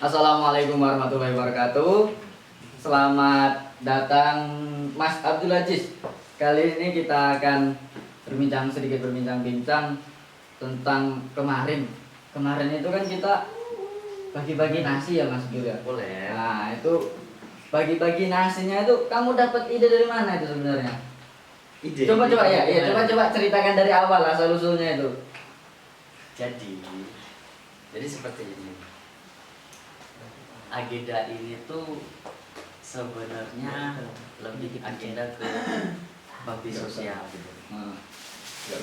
Assalamualaikum warahmatullahi wabarakatuh. Selamat datang Mas Abdul Aziz. Kali ini kita akan sedikit berbincang-bincang tentang kemarin. Kemarin itu kan kita bagi-bagi nasi ya Mas Abdul ya. Boleh. Nah itu bagi-bagi nasinya itu kamu dapat ide dari mana itu sebenarnya? Coba ceritakan dari awal asal usulnya itu. Jadi seperti ini. Agenda ini tuh sebenarnya lebih agenda ke bakti sosial gitu.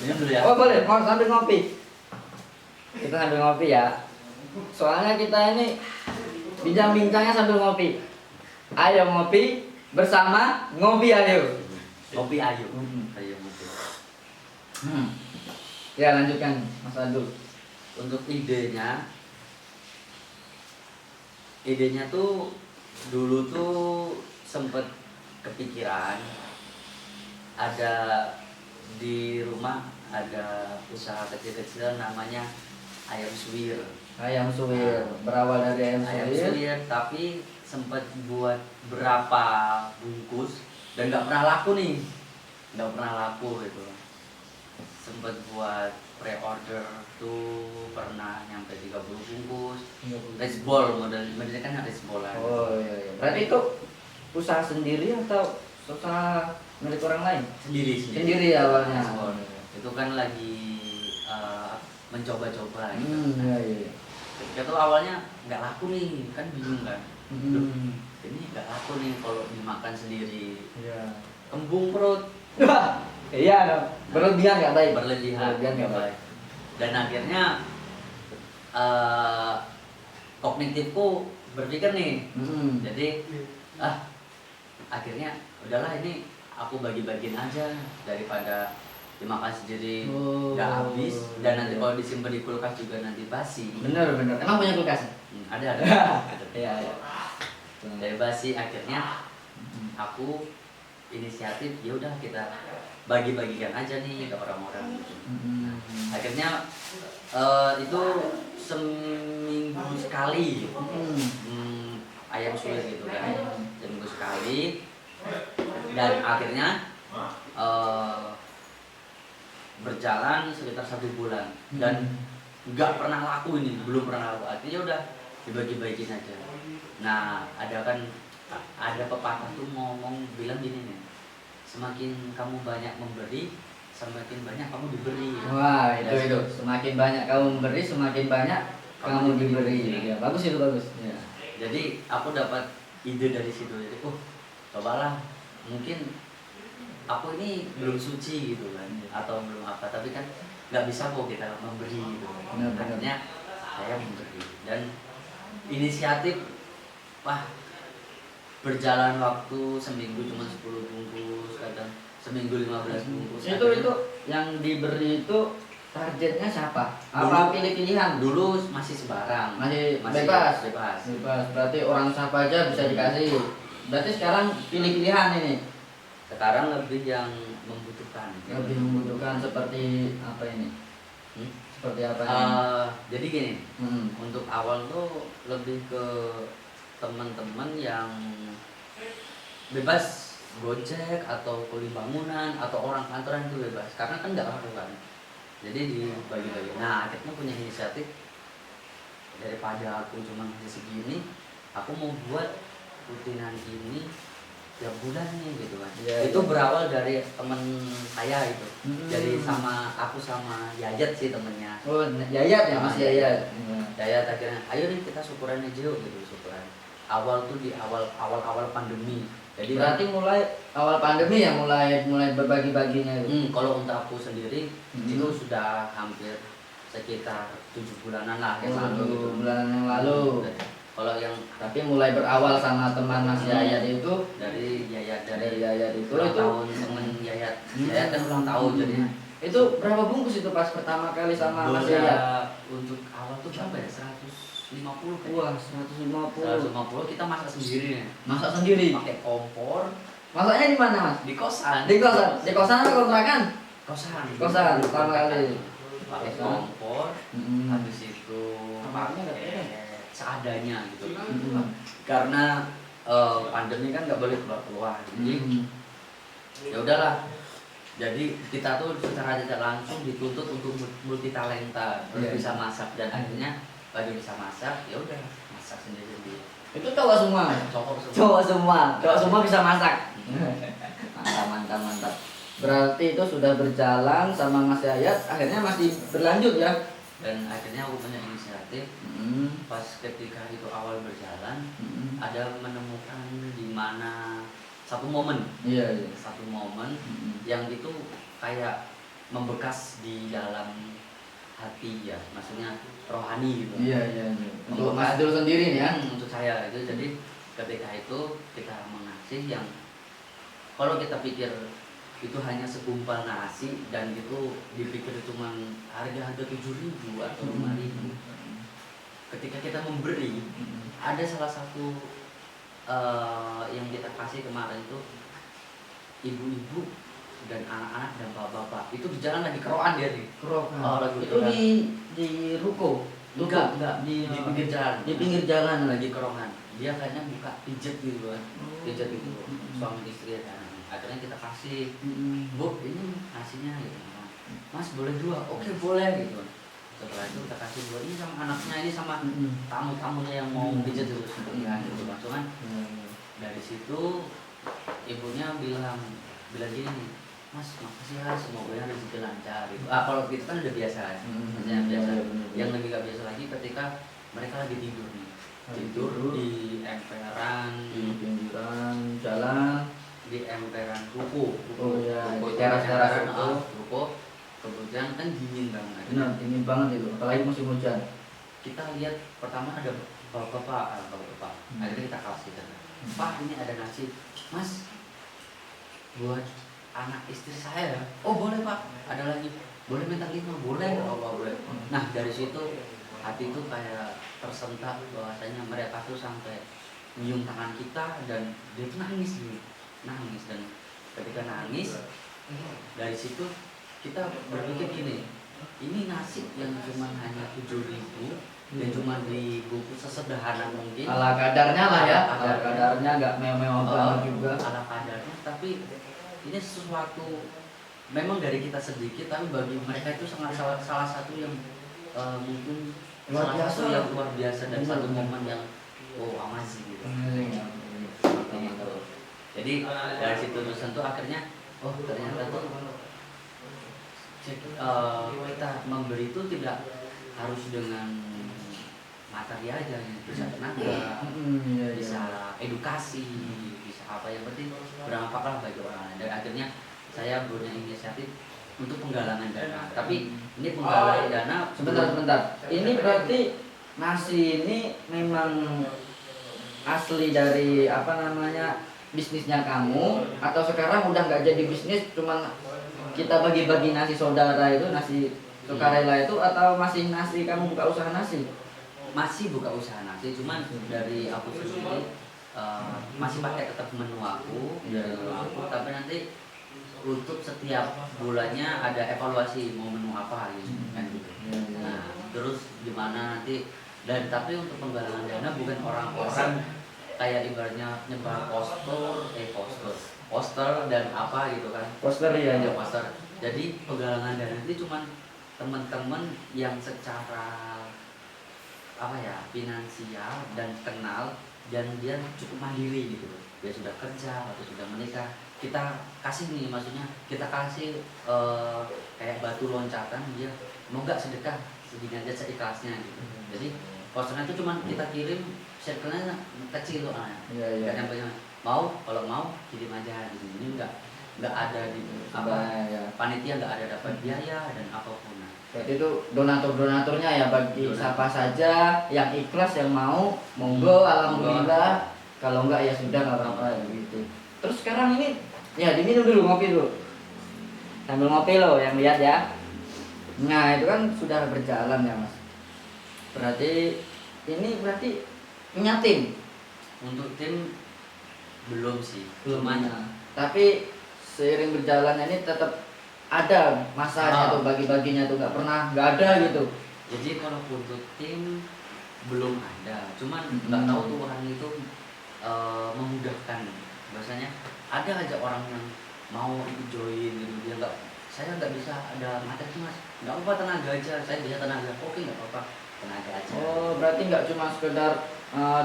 Minum dulu ya. Oh boleh, mau sambil ngopi. Kita sambil ngopi ya. Soalnya kita ini bincang-bincangnya sambil ngopi. Ayo ngopi bersama Ngopi Ayo. Ngopi ayo. Ayo ngopi. Ya lanjutkan Mas Adul. Untuk idenya tuh dulu tuh sempet kepikiran ada di rumah ada usaha kecil-kecilan namanya ayam suwir. Ayam suwir berawal dari ayam suwir. Tapi sempat buat berapa bungkus dan nggak pernah laku gitu. Sempat buat pre-order tuh pernah nyampe 30 bungkus. Raceball modelnya kan raceball. Oh iya. Berarti itu usaha sendiri atau usaha milik orang lain? Sendiri awalnya. Itu kan lagi mencoba-coba gitu. Iya. Ketika tuh awalnya nggak laku nih, kan bingung kan. Ini nggak laku nih kalau dimakan sendiri. Iya. Kembung perut. Iya dong. Berlebihan nggak baik. Berlebihan nggak baik. Dan akhirnya kognitifku berpikir nih. Jadi akhirnya udahlah ini aku bagi-bagiin aja daripada dimakan sendiri nggak habis dan nanti kalau disimpan di kulkas juga nanti basi. Bener. Emang punya kulkas? Ada. Iya. Dari basi akhirnya aku inisiatif ya udah kita bagi-bagikan aja nih ke orang-orang gitu. Akhirnya itu seminggu sekali ayam suwir gitu kan. Seminggu sekali dan akhirnya berjalan sekitar 1 bulan dan nggak pernah laku ini, belum pernah laku. Artinya udah dibagi-bagiin aja. Nah ada pepatah tuh bilang gini nih, semakin kamu banyak memberi, semakin banyak kamu diberi. Wah itu semakin banyak kamu memberi, semakin banyak kamu diberi. Ya, bagus itu. Ya. Jadi aku dapat ide dari situ. Jadi cobalah, mungkin aku ini belum suci gitu kan, atau belum apa, tapi kan nggak bisa kok kita memberi gitu. Akhirnya saya memberi dan inisiatif berjalan waktu seminggu cuma 10 bungkus, kadang seminggu 15 bungkus. Itu yang diberi itu targetnya siapa? Apa pilih-pilihan? Dulu masih sebarang. Masih bebas. Berarti orang siapa aja bisa dikasih. Berarti sekarang pilih-pilihan ini. Sekarang lebih yang membutuhkan. Lebih membutuhkan seperti apa ini? Seperti apa ini? Jadi gini, untuk awal tuh lebih ke teman-teman yang bebas gojek atau kuli bangunan atau orang kantoran itu bebas karena kan nggak laku kan. Jadi dibagi-bagi. Nah akhirnya punya inisiatif, daripada aku cuma ngasih segini, aku mau buat rutinan ini tiap bulan nih gitu kan. Itu berawal dari temen saya itu. Jadi aku sama Yayat sih temennya. Oh Yayat ya Mas Yayat. Yayat akhirnya ayo nih kita syukuran aja yuk gitu, syukuran. Awal tuh di awal pandemi. Jadi berarti mulai awal pandemi ya mulai berbagi-baginya itu. Kalau untuk aku sendiri itu sudah hampir sekitar 7 bulanan lah yang lalu. 7 bulanan yang lalu. Kalau yang tapi mulai berawal sama teman Mas Yayat itu dari Yayat itu tahun temen Yayat kan ulang tahun jadi itu berapa bungkus itu pas pertama kali sama Mas Yayat? Untuk awal tuh berapa ya? 150. Wah 150 kita masak sendiri. Pakai kompor. Masaknya di mana Mas? Di kosan. Di kosan atau kontrakan? Kosan pertama kali. Pakai kompor. Habis itu pakai seadanya gitu. Mm-mm. Karena pandemi kan nggak boleh keluar, jadi ya udahlah. Jadi kita tuh secara tidak langsung dituntut untuk multi talenta, terus Iya. bisa masak, dan akhirnya bagi bisa masak ya udah masak sendiri. Itu cowok semua. Cocok semua. Cowok semua bisa masak. Mantap. Berarti itu sudah berjalan sama Mas Yayat, akhirnya masih berlanjut ya. Dan akhirnya aku punya inisiatif. Pas ketika itu awal berjalan, ada menemukan di mana satu momen Iya. yang itu kayak membekas di dalam hati ya, maksudnya rohani gitu. Iya. Untuk Mas Dul sendiri nih ya. Untuk saya itu, jadi ketika itu kita mengasih yang kalau kita pikir itu hanya segumpal nasi dan itu dipikir cuma harga 7.000 atau 5.000. Ketika kita memberi, ada salah satu yang kita kasih kemarin itu ibu-ibu dan anak-anak dan bapak-bapak itu di jalan lagi keroan dia nih. Lagi Itu di ruko. Enggak, di pinggir jalan. Di pinggir jalan lagi kerongan. Dia kayaknya buka pijet gitu kan. Pijet itu suami istri dan akhirnya kita kasih, Bu, ini nasinya gitu. Mas boleh 2? Oke, boleh gitu. Setelah itu kita kasih 2, ini sama anaknya, ini sama tamu-tamunya yang mau pijet gitu gitu. Cuman dari situ ibunya bilang gini nih, Mas makasih ya, semoga rezeki lancar gitu. Kalau gitu kan udah biasa ya. Maksudnya biasa. Yang lebih gak biasa lagi ketika mereka lagi tidur nih. Tidur di emperan, di pinggiran jalan, di emperan ruko. Di teras-teras ruko. Kemudian kan dingin banget. Benar, dingin banget itu, apalagi musim hujan. Kita lihat pertama ada bapak. Akhirnya kita kasih kan. Pak, ini ada nasi. Mas, buat anak istri saya. Oh boleh Pak, ada lagi. Boleh minta 5? Boleh. Boleh. Nah dari situ hati itu kayak tersentak bahwasanya mereka tuh sampai nyium tangan kita dan dia tuh nangis dan ketika nangis dari situ kita berpikir gini, ini nasi yang cuma hanya 7.000 dan cuma dibungkus sesederhana mungkin. Ala kadarnya lah ya, ala kadarnya nggak mewah banget juga. Ala kadarnya, tapi ini sesuatu memang dari kita sedikit, tapi bagi mereka itu salah satu yang mungkin Luar salah biasa. satu yang luar biasa dan Benar, satu benar. momen yang amazing gitu. Mantap. Gitu. Jadi dari situ tuh akhirnya ternyata tuh kita memberi itu tidak harus dengan materi aja, bisa tenaga, bisa edukasi, bisa apa, yang penting berdampak lah bagi orang lain. Dan akhirnya saya punya inisiatif untuk penggalangan dana. Tapi ini penggalangan dana Sebentar. Ini berarti nasi ini memang asli dari bisnisnya kamu, atau sekarang udah nggak jadi bisnis, cuman kita bagi-bagi nasi saudara itu, nasi sukarela itu, atau masih nasi kamu buka usaha nasi? masih buka usaha nasi, cuman dari aku sendiri masih pakai tetap menu aku, tapi nanti untuk setiap bulannya ada evaluasi mau menu apa gitu kan gitu. Nah terus gimana nanti, dan tapi untuk penggalangan dana bukan orang-orang kayak ibaratnya nyebar poster dan apa gitu kan, Poster ya. poster. Jadi penggalangan dana itu cuman teman-teman yang secara finansial dan kenal dan dia cukup mandiri gitu, dia sudah kerja atau sudah menikah, kita kasih nih, maksudnya kita kasih kayak batu loncatan, dia mau nggak sedekah segini aja seikhlasnya gitu. Jadi posternya itu cuman kita kirim, circle-nya kecil loh, nggak nyampe, kalau mau kirim aja gitu. Ini nggak ada di panitia, nggak ada dapat biaya dan apapun. Berarti itu donaturnya ya, bagi siapa saja yang ikhlas, yang mau, monggo, alhamdulillah. Kalau enggak ya sudah, nggak apa-apa gitu. Terus sekarang ini ya diminum dulu, ngopi dulu. Sambil ngopi loh yang lihat ya. Nah itu kan sudah berjalan ya Mas. Berarti ini punya tim? Untuk tim belum sih, tapi seiring berjalannya ini tetap ada masanya tuh, bagi-baginya tuh, nggak ada gitu. Jadi kalau untuk tim belum ada, cuman nggak tahu Tuhan itu memudahkan. Bahasanya ada aja orang yang mau ikut join gitu, dia nggak, saya nggak bisa ada materi mas, nggak apa tenaga aja, saya bisa tenaga, oke nggak apa-apa tenaga aja. Oh, berarti nggak cuma sekedar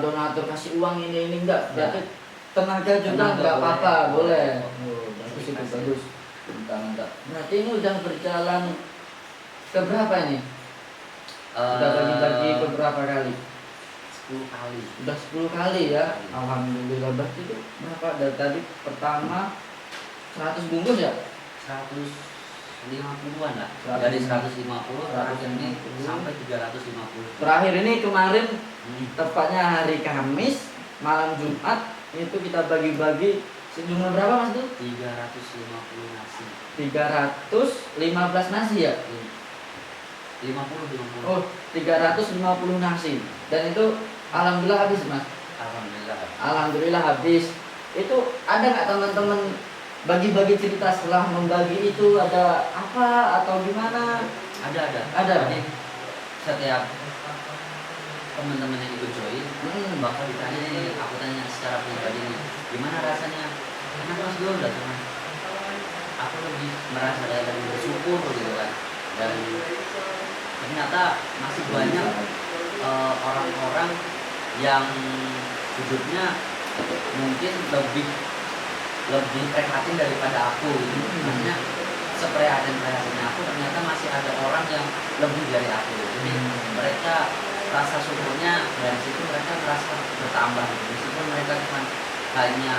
donatur kasih uang ini enggak, berarti tenaga juga Tenaga nggak apa-apa, boleh. boleh. Oh, bagus itu, Kasih. bagus. Mantap. Berarti ini udah berjalan ke berapa ini? Udah bagi-bagi ke berapa kali? 10 kali. Udah 10 kali ya. Alhamdulillah. Berarti itu berapa? Dari tadi pertama 100 bungkus ya? 150-an lah. 150. Dari 150 terakhir ini 150. sampai 350. Terakhir ini kemarin Hmm. tepatnya hari Kamis, malam Jumat itu kita bagi-bagi sejumlah berapa Mas tuh? 350 nasi. 315 nasi ya? 50. Oh, 350 nasi. Dan itu alhamdulillah habis, Mas. Alhamdulillah. Alhamdulillah habis. Itu ada nggak teman-teman bagi-bagi cerita setelah membagi itu, ada apa atau gimana? Ada. Ada. Jadi setiap teman-teman yang ikut join bakal ditanya nih, aku tanya secara pribadi nih, gimana rasanya? Enak mas dulu udah teman. Aku lebih merasa kayak lebih bersyukur gitu kan. Dan ternyata masih banyak orang-orang yang hidupnya mungkin lebih prihatin daripada aku gitu. Maksudnya seprihatin-prihatinnya aku, ternyata masih ada orang yang lebih dari aku. Jadi mereka rasa syukurnya dari situ, mereka merasa bertambah gitu. Meskipun mereka cuma hanya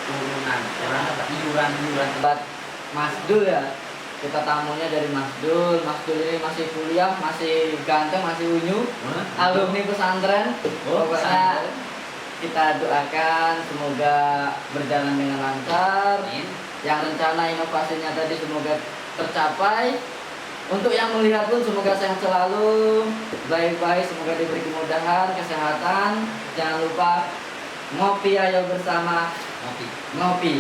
turunan iuran Tempat Mas Dul ya. Kita tamunya dari Mas Dul. Mas Dul ini masih kuliah, masih ganteng, masih unyu, alumni pesantren. Pokoknya kita doakan semoga berjalan dengan lancar. Yang rencana inovasinya tadi semoga tercapai. Untuk yang melihat pun semoga sehat selalu, baik-baik, semoga diberi kemudahan, kesehatan. Jangan lupa ngopi ayo bersama ngopi. ngopi.